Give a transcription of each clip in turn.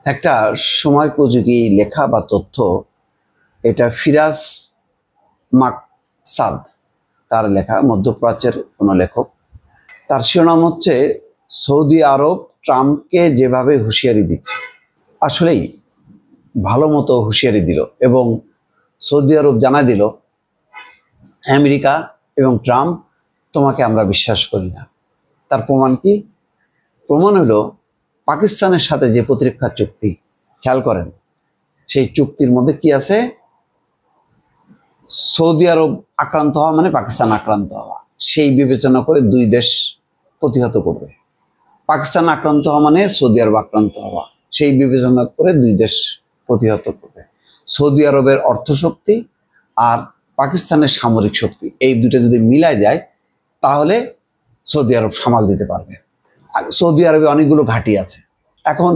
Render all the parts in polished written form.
একটা সময়োপযোগী লেখা বা তথ্য, এটা ফিরাজ মাকসাদ তার লেখা, মধ্যপ্রাচ্যের কোনো লেখক। তার শিরোনাম হচ্ছে সৌদি আরব ট্রাম্পকে যেভাবে হুঁশিয়ারি দিচ্ছে। আসলেই ভালো মতো হুঁশিয়ারি দিল এবং সৌদি আরব জানাই দিল, আমেরিকা এবং ট্রাম্প, তোমাকে আমরা বিশ্বাস করি না। তার প্রমাণ কি? প্রমাণ হলো পাকিস্তানের সাথে যে প্রতিরক্ষা চুক্তি, খেয়াল করেন, সেই চুক্তির মধ্যে কি আছে? সৌদি আরব আক্রান্ত হওয়া মানে পাকিস্তান আক্রান্ত হওয়া, সেই বিবেচনা করে দুই দেশ প্রতিহত করবে। পাকিস্তান আক্রান্ত হওয়া মানে সৌদি আরব আক্রান্ত হওয়া, সেই বিবেচনা করে দুই দেশ প্রতিহত করবে। সৌদি আরবের অর্থশক্তি আর পাকিস্তানের সামরিক শক্তি, এই দুটো যদি মিলায় যায় তাহলে সৌদি আরব সামাল দিতে পারবে। আর সৌদি আরবে অনেকগুলো ঘাঁটি আছে। এখন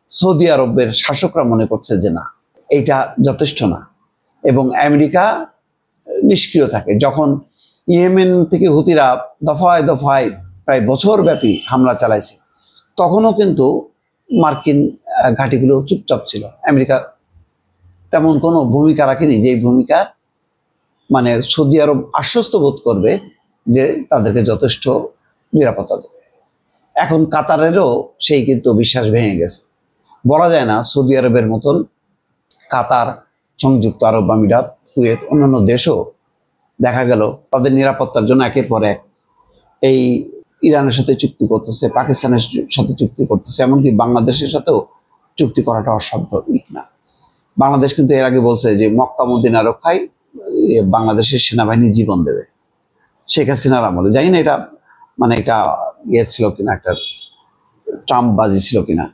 সৌদি আরবের শাসকরা মনে করছে যে না, এইটা যথেষ্ট না, এবং আমেরিকা নিষ্ক্রিয় থাকে। যখন ইয়েমেন থেকে হুতিরা দফায় দফায় প্রায় বছরব্যাপী হামলা চালাইছে, তখনও কিন্তু মার্কিন ঘাঁটিগুলো চুপচাপ ছিল। আমেরিকা তেমন কোনো ভূমিকা রাখেনি, যে ভূমিকা মানে সৌদি আরব আশ্বস্ত বোধ করবে যে তাদেরকে যথেষ্ট নিরাপত্তা দেবে। এখন কাতারেরও সেই কিন্তু বিশ্বাস ভেঙে গেছে। বলা যায় না সৌদি আরবের মতন কাতার, সংযুক্ত আরব আমিরাত, কুয়েত, অন্যান্য দেশও দেখা গেল তাদের নিরাপত্তার জন্য একের পর এক এই ইরানের সাথে চুক্তি করতেছে, পাকিস্তানের সাথে চুক্তি করতেছে, এমনকি বাংলাদেশের সাথেও চুক্তি করাটা অসম্ভব না। বাংলাদেশ কিন্তু এর আগে বলছে যে মক্কা মদিনা রক্ষায় বাংলাদেশের সেনাবাহিনী জীবন দেবে, শেখ হাসিনার আমলে। জানি না এটা মানে এটা ইয়ে ছিল কিনা, একটা ট্রাম্প বাজি ছিল কিনা,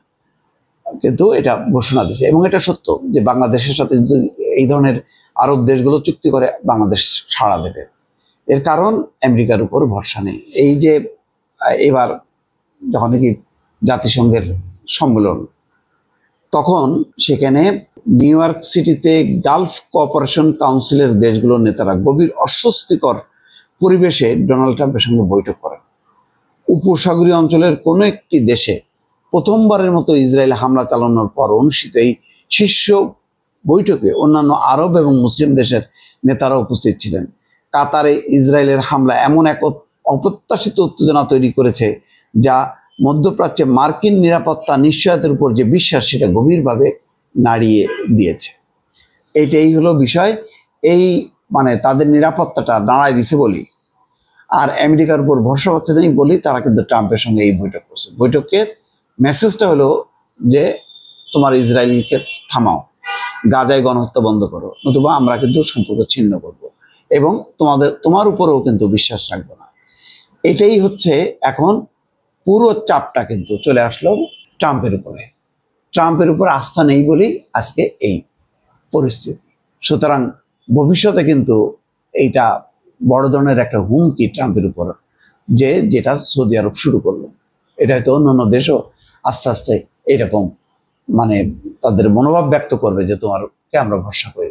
কিন্তু এটা ঘোষণা দিয়েছে এবং এটা সত্য যে বাংলাদেশের সাথে যদি এই ধরনের আরব দেশগুলো চুক্তি করে, বাংলাদেশ সাড়া দেবে। এর কারণ আমেরিকার উপর ভরসা নেই। এই যে এবার যখন নাকি জাতিসংঘের সম্মেলন, তখন সেখানে নিউ ইয়র্ক সিটিতে গালফ কোঅপারেশন কাউন্সিলের দেশগুলোর নেতারা গভীর অস্বস্তিকর পরিবেশে ডোনাল্ড ট্রাম্পের সঙ্গে বৈঠক করেন। উপসাগরীয় অঞ্চলের কোনো একটি দেশে প্রথমবারের মতো ইসরায়েল হামলা চালানোর পর অনুষ্ঠিত এই শীর্ষ বৈঠকে অন্যান্য আরব এবং মুসলিম দেশের নেতারা উপস্থিত ছিলেন। কাতারে ইসরায়েলের হামলা এমন এক অপ্রত্যাশিত উত্তেজনা তৈরি করেছে যা মধ্যপ্রাচ্যে মার্কিন নিরাপত্তা নিশ্চয়তার উপর যে বিশ্বাস, সেটা গভীরভাবে নাড়িয়ে দিয়েছে। এটাই হলো বিষয়। এই মানে তাদের নিরাপত্তাটা দাঁড়ায় দিছে বলি, আর আমেরিকার উপর ভরসা পাচ্ছে নেই বলি তারা কিন্তু ট্রাম্পের সঙ্গে এই বৈঠক করছে। বৈঠকের মেসেজটা হলো যে তোমার ইসরায়েলকে থামাও, গাজায় গণহত্যা বন্ধ করো, নতুবা আমরা কিন্তু সম্পর্ক ছিন্ন করব এবং তোমার উপরেও কিন্তু বিশ্বাস রাখবো না। এটাই হচ্ছে এখন পুরো চাপটা কিন্তু চলে আসলো ট্রাম্পের উপরে। ট্রাম্পের উপর আস্থা নেই বলেই আজকে এই পরিস্থিতি। সুতরাং ভবিষ্যতে কিন্তু এইটা বড় ধরনের একটা হুমকি ট্রাম্পের উপর, যেটা সৌদি আরব শুরু করলো। এটা হয়তো অন্যান্য দেশও আস্তে আস্তে এরকম মানে তাদের মনোভাব ব্যক্ত করবে যে তোমারকে আমরা ভরসা করি।